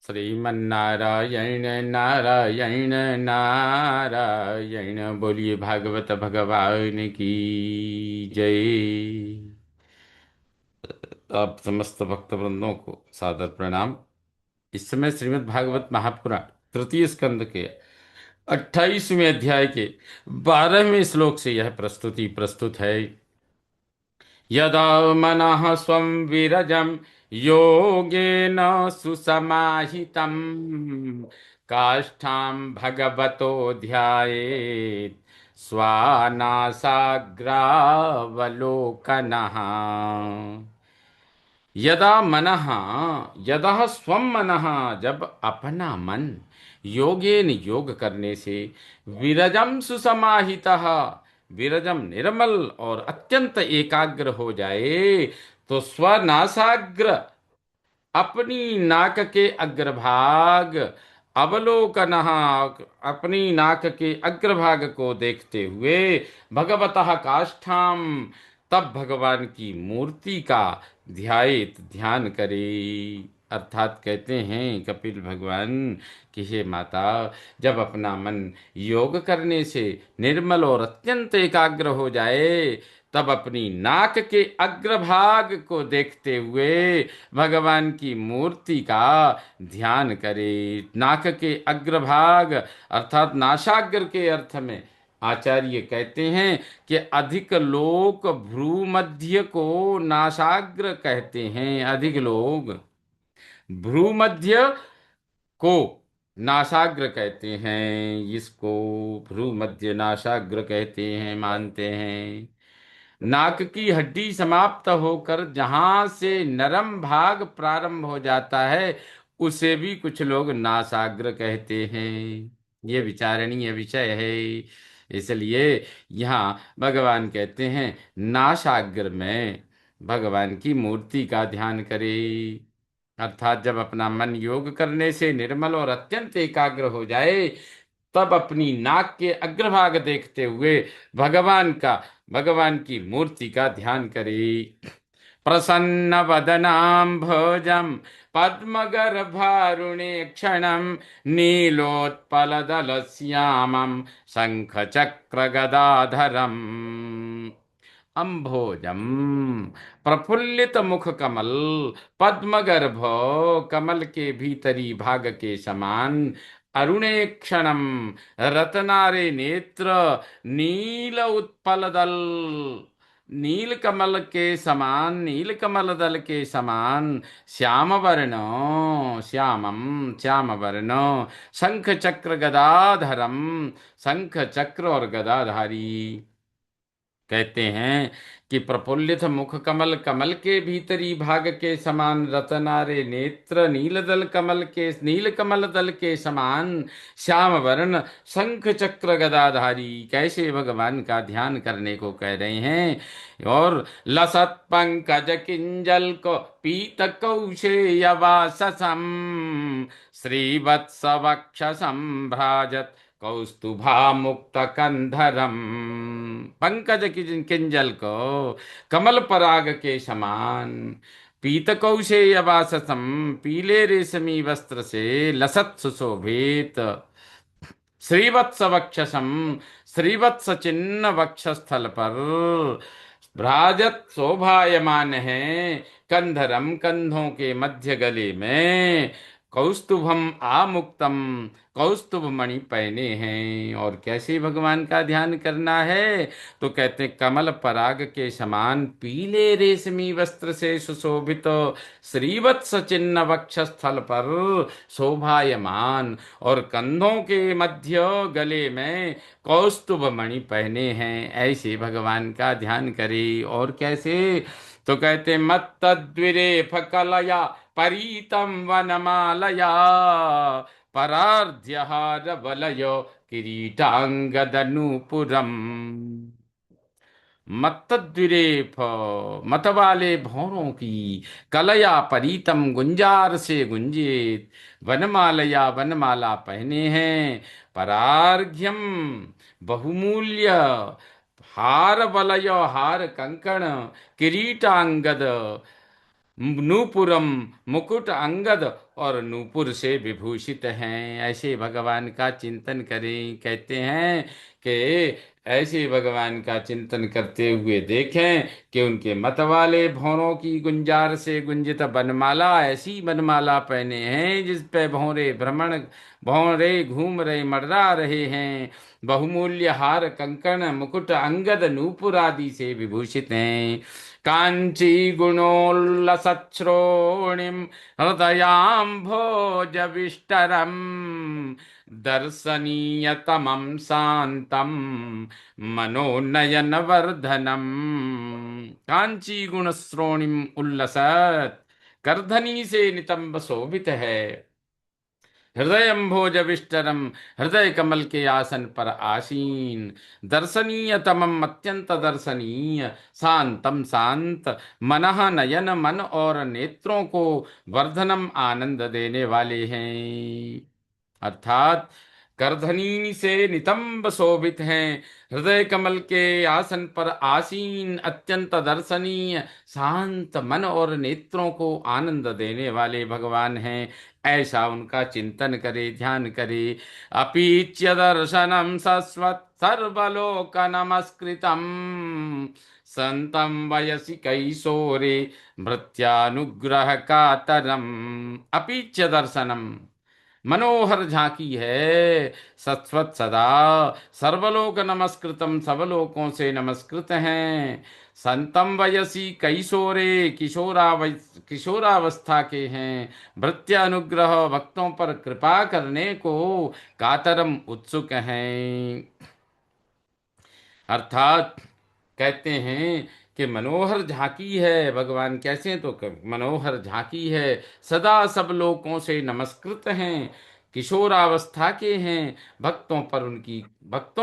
श्रीमन्नारायण नारायण नारायण। बोलिए भागवत भगवान की जय। आप समस्त भक्त वृंदों को सादर प्रणाम। इस समय श्रीमद् भागवत महापुराण तृतीय स्कंद के 28वें अध्याय के 12वें श्लोक से यह प्रस्तुति प्रस्तुत है। यदा मनः स्वं विरजं योगेन सुसमाहितं काष्ठां भगवतो ध्यायेत् स्वानासाग्रावलोकनः। यदा मनः, यदा स्वं मनः, जब अपना मन योगेन योग करने से, विरजम सुसमाहितः, विरजम निर्मल और अत्यंत एकाग्र हो जाए, तो स्वनासाग्र, अपनी नाक के अग्रभाग, अवलोकन, अपनी नाक के अग्रभाग को देखते हुए, भगवतः काष्ठाम, तब भगवान की मूर्ति का ध्यायित, ध्यान करे। अर्थात कहते हैं कपिल भगवान कि हे माता, जब अपना मन योग करने से निर्मल और अत्यंत एकाग्र हो जाए, तब अपनी नाक के अग्रभाग को देखते हुए भगवान की मूर्ति का ध्यान करे। नाक के अग्रभाग अर्थात नासाग्र के अर्थ में आचार्य कहते हैं कि अधिक लोग भ्रूमध्य को नासाग्र कहते हैं। अधिक लोग भ्रूमध्य को नासाग्र कहते हैं, इसको भ्रूमध्य नासाग्र कहते हैं, मानते हैं। नाक की हड्डी समाप्त होकर जहां से नरम भाग प्रारंभ हो जाता है, उसे भी कुछ लोग नासाग्र कहते हैं। ये विचारणीय विषय है। इसलिए यहाँ भगवान कहते हैं नासाग्र में भगवान की मूर्ति का ध्यान करें। अर्थात जब अपना मन योग करने से निर्मल और अत्यंत एकाग्र हो जाए, तब अपनी नाक के अग्रभाग देखते हुए भगवान की मूर्ति का ध्यान करें। प्रसन्न वदनां भोजं पद्मगर्भारुणे क्षणं नीलोत्पलदलश्यामं शंखचक्रगदाधरम् अम्भोजम, प्रफुल्लित मुख कमल, पद्मगर्भ, कमल के भीतरी भाग के समान, अरुणे क्षणम, रतनारे नेत्र, नील उत्पल दल, नील कमल के समान, नील कमल दल के समान, श्याम वर्ण, श्यामम, श्याम वर्ण, शंख चक्र गदाधरम, शंख चक्र और गदाधारी। कहते हैं कि प्रफुल्लित मुख कमल, कमल के भीतरी भाग के समान, रतनारे नेत्र, नील कमल दल के समान, श्याम वर्ण, शंख चक्र गदाधारी। कैसे भगवान का ध्यान करने को कह रहे हैं। और लसत पंकज किंजल को पीत कौशेयवाससम श्रीवत्स वक्ष संभ्राजत कौस्तुभा मुक्त कंधरम। पंकज किंजल को कमल पराग के समान, पीत कौशेयवाससम, पीले रेशमी वस्त्र से लसत सुशोभित, श्रीवत्स वक्षसम, श्रीवत्स चिन्ह वक्षस्थल पर भ्राजत शोभायमान है, कंधरम, कंधों के मध्य गले में, कौस्तुभम आमुक्तम, कौस्तुभ मणि पहने हैं। और कैसे भगवान का ध्यान करना है, तो कहते हैं कमल पराग के समान पीले रेशमी वस्त्र से सुशोभित, श्रीवत्स चिन्ह वक्षस्थल पर शोभायमान, और कंधों के मध्य गले में कौस्तुभ मणि पहने हैं। ऐसे भगवान का ध्यान करे। और कैसे, तो कहते मत्तद्विरेफ कलया परीतम वनमालया परार्ध्यहार वलयो किरीटांगदनुपुरम। मत्तद्विरेफ, मत वाले भौरों की, कलया परीतम, गुंजार से गुंजित, वनमालया, वनमाला पहने हैं, परार्घ्यम, बहुमूल्य, हार वलय, हार कंकण, किरीटांगद, नूपुरम, मुकुट अंगद और नूपुर से विभूषित हैं। ऐसे भगवान का चिंतन करें। कहते हैं कि ऐसे भगवान का चिंतन करते हुए देखें कि उनके मत वाले भौरों की गुंजार से गुंजित बनमाला, ऐसी बनमाला पहने हैं जिस पे भौरे घूम रहे, मंडरा रहे हैं। बहुमूल्य हार कंकण मुकुट अंगद नूपुर आदि से विभूषित हैं। कांची गुणोल्लसच्छ्रोणिं हृदयाम्भोजविष्टरम् दर्शनीयतमं शान्तं मनोनयनवर्धनम्। कांची गुण श्रोणिम उल्लसत, करधनी से नितंब शोभित है। हृदय विष्टरम, हृदय कमल के आसन पर आसीन। दर्शनीय तमम, अत्यंत दर्शनीय। शांतम, शांत। मनः, नयन, मन और नेत्रों को वर्धनम, आनंद देने वाले हैं। अर्थात करधनी से नितंब शोभित हैं, हृदय कमल के आसन पर आसीन, अत्यंत दर्शनीय, शांत मन और नेत्रों को आनंद देने वाले भगवान हैं। ऐसा उनका चिंतन करे, ध्यान करे। अपीच्य दर्शनम शश्वत सर्वलोक नमस्कृतम संतम वयसि कैशोरे भृत्यानुग्रह कातरम। अपीच्य दर्शनम, मनोहर झांकी है। सत्वत सदा, सर्वलोक नमस्कृतम, सब लोकों से नमस्कृत हैं। संतम वयसी, कैशोरे, किशोरावस्था के हैं। भृत्य अनुग्रह, भक्तों पर कृपा करने को कातरम, उत्सुक हैं। अर्थात कहते हैं कि मनोहर झांकी है भगवान। कैसे? तो मनोहर झांकी है, सदा सब लोगों से नमस्कृत हैं, किशोरावस्था के हैं। भक्तों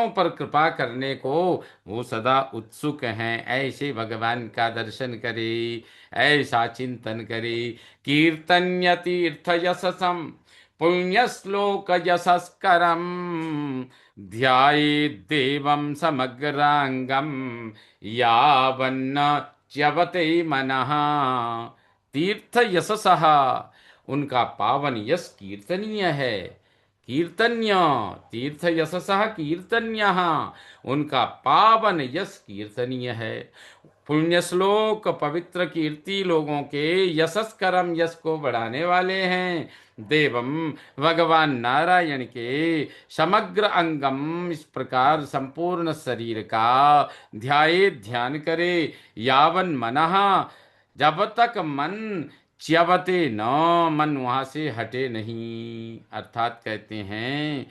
पर कृपा करने को वो सदा उत्सुक हैं। ऐसे भगवान का दर्शन करे, ऐसा चिंतन करे। कीर्तन्य तीर्थ यशसम पुण्य श्लोक यशस्करम ध्यायेद्देवं समग्रांगम यावन्न च्यवते मनः। तीर्थ यशसः, उनका पावन यश कीर्तनीय है। कीर्तन्य, तीर्थ यशसः कीर्तन्यः, उनका पावन यश कीर्तनीय है। पुण्य श्लोक, पवित्र कीर्ति लोगों के यशस्करम, यश को बढ़ाने वाले हैं। देवम, भगवान नारायण के समग्र अंगम, इस प्रकार संपूर्ण शरीर का ध्याये, ध्यान करे। यावन मनः, जब तक मन च्यवते न, मन वहां से हटे नहीं। अर्थात कहते हैं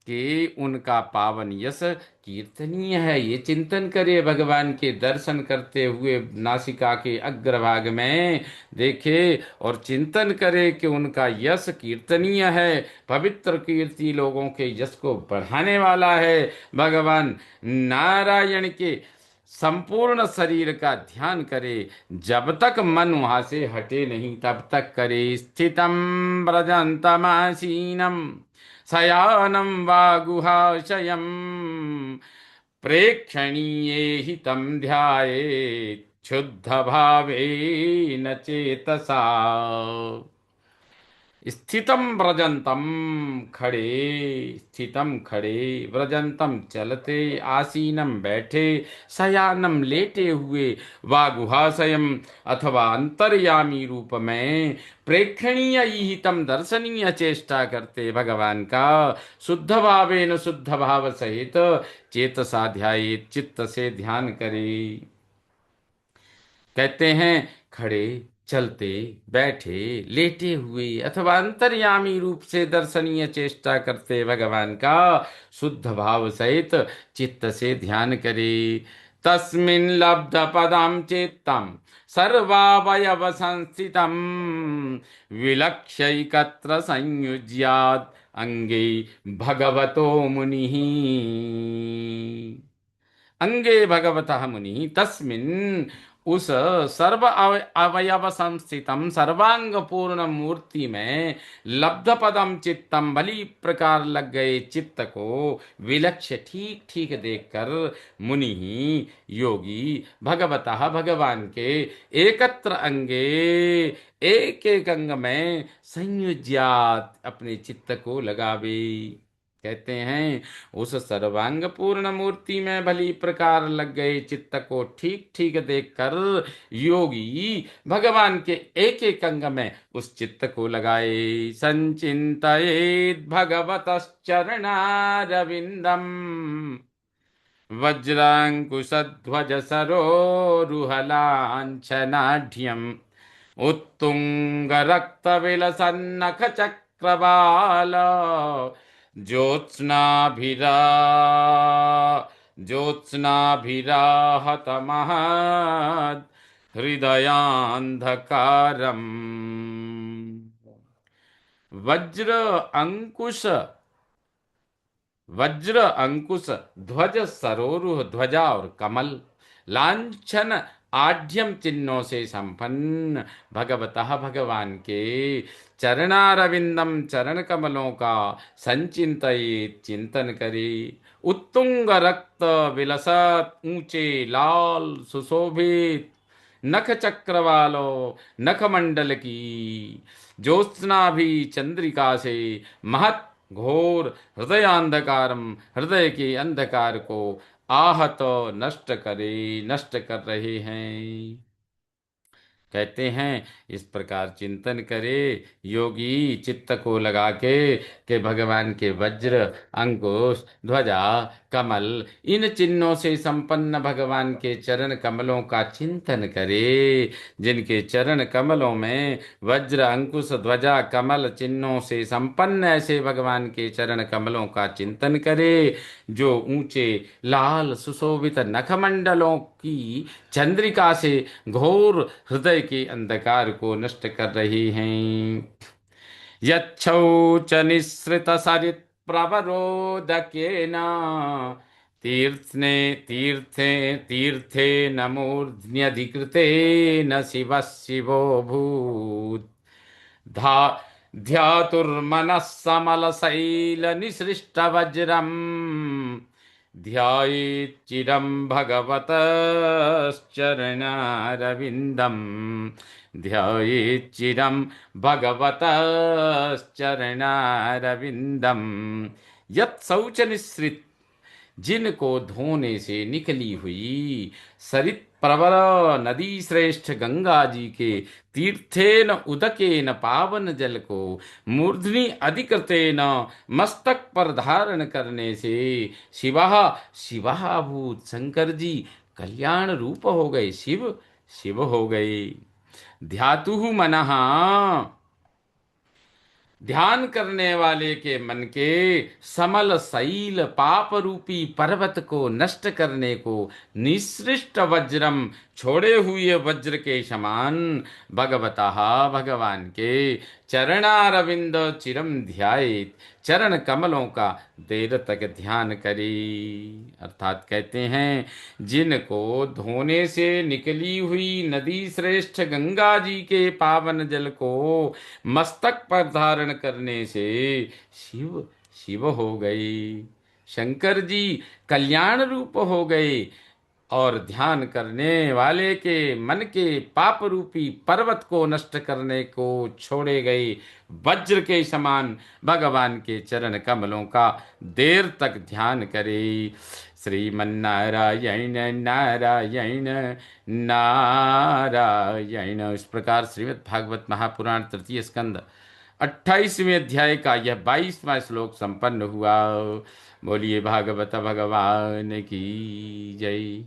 कि उनका पावन यश कीर्तनीय है। ये चिंतन करे, भगवान के दर्शन करते हुए नासिका के अग्रभाग में देखे और चिंतन करे कि उनका यश कीर्तनीय है। पवित्र कीर्ति लोगों के यश को बढ़ाने वाला है। भगवान नारायण के संपूर्ण शरीर का ध्यान करे, जब तक मन वहां से हटे नहीं तब तक करे। स्थितम व्रजन्तमासीनम शयानं वा गुहाशयं प्रेक्षणीये हि तं ध्यायेत् शुद्ध भावेन चेतसा। स्थितम व्रजंतम, खड़े, स्थितम खड़े, व्रजंतम चलते, आसीनम बैठे, शयानम लेटे हुए, वा गुहाशयम अथवा अंतर्यामी रूप में, प्रेक्षणीय हितम दर्शनीय चेष्टा करते भगवान का, शुद्ध भावेन शुद्ध भाव सहित चेतसा ध्यायेत्, चित्त से ध्यान करे। कहते हैं खड़े, चलते, बैठे, लेटे हुए अथवा अंतर्यामी रूप से दर्शनीय चेष्टा करते भगवान का शुद्ध भाव सहित चित्त से ध्यान करे। तस्मिन् लब्ध पदम चित्तम सर्वावयव संस्थितम विलक्ष्यैकत्र संयुज्यात् अंगे भगवतो मुनिः। अंगे भगवतः मुनि, तस्मिन्, उस सर्व अवयव संस्थितम सर्वांग पूर्ण मूर्ति में लब्ध पदम चित्तम भली प्रकार लग गए चित्त को विलक्ष्य ठीक ठीक देखकर मुनि योगी भगवतः भगवान के एकत्र अंगे एक एक अंग में संयुज्यात अपने चित्त को लगावे। कहते हैं उस सर्वांग पूर्ण मूर्ति में भली प्रकार लग गए चित्त को ठीक ठीक देखकर योगी भगवान के एक एक अंग में उस चित्त को लगाए। संचिंतयेद भगवत चरणारविंदम वज्रांकुशध्वज सरोरुहलांछनाढ्यम् उत्तुंग रक्त विलसन्नख चक्रवाल ज्योत्स्नाभिरा ज्योत्स्नाभिराहत महद् हृदयान्धकारम्। वज्र अंकुश वज्र अंकुश ध्वज सरोरुह ध्वजा और कमल लांछन आढ्यम चिन्हों से संपन्न भगवतः भगवान के चरणारविंदम चरण कमलों का संचिंतित चिंतन करे। उत्तुंग रक्त विलसत ऊंचे लाल सुशोभित नख चक्र वालो नख मंडल की ज्योत्सना भी चंद्रिका से महत घोर हृदयांधकारम हृदय के अंधकार को आहत नष्ट कर रहे हैं। कहते हैं इस प्रकार चिंतन करे योगी चित्त को लगा के भगवान के वज्र अंकुश ध्वजा कमल इन चिन्हों से संपन्न भगवान के चरण कमलों का चिंतन करे। जिनके चरण कमलों में वज्र अंकुश ध्वजा कमल चिन्हों से संपन्न ऐसे भगवान के चरण कमलों का चिंतन करे जो ऊंचे लाल सुशोभित नखमंडलों की चंद्रिका से घोर हृदय के अंधकार को नष्ट कर रही हैं। यच्छौच निःसृत सरित प्रवरोदकेन तीर्थे न मूर्ध्न्यधिकृतेन शिवः शिवोऽभूत् धा ध्यातुर्मनः समलशैलनिसृष्टवज्रम् ध्यायेच्चिरं भगवतश्चरणारविन्दम् ध्यायेच्चिरं भगवतश्चरणारविन्दम् यत् शौच निःसृत जिनको धोने से निकली हुई सरित प्रवर नदी श्रेष्ठ गंगा जी के तीर्थेन उदकेन पावन जल को मूर्धनि अधिकृतेन मस्तक पर धारण करने से शिवा भूत शंकर जी कल्याण रूप हो गए शिव हो गए। ध्यातु मनः ध्यान करने वाले के मन के समल शैल पाप रूपी पर्वत को नष्ट करने को निसृष्ट वज्रम छोड़े हुए वज्र के समान भगवता भगवान के चरणारविंद चिरम ध्यायेत चरण कमलों का देर तक ध्यान करी। अर्थात कहते हैं जिनको धोने से निकली हुई नदी श्रेष्ठ गंगा जी के पावन जल को मस्तक पर धारण करने से शिव हो गई शंकर जी कल्याण रूप हो गए और ध्यान करने वाले के मन के पाप रूपी पर्वत को नष्ट करने को छोड़े गए वज्र के समान भगवान के चरण कमलों का देर तक ध्यान करे। श्रीमन्नारायण नारायण नारायण। इस प्रकार श्रीमद् भागवत महापुराण तृतीय स्कंद 28वें अध्याय का यह 22वां श्लोक संपन्न हुआ। बोलिए भागवत भगवान की जय।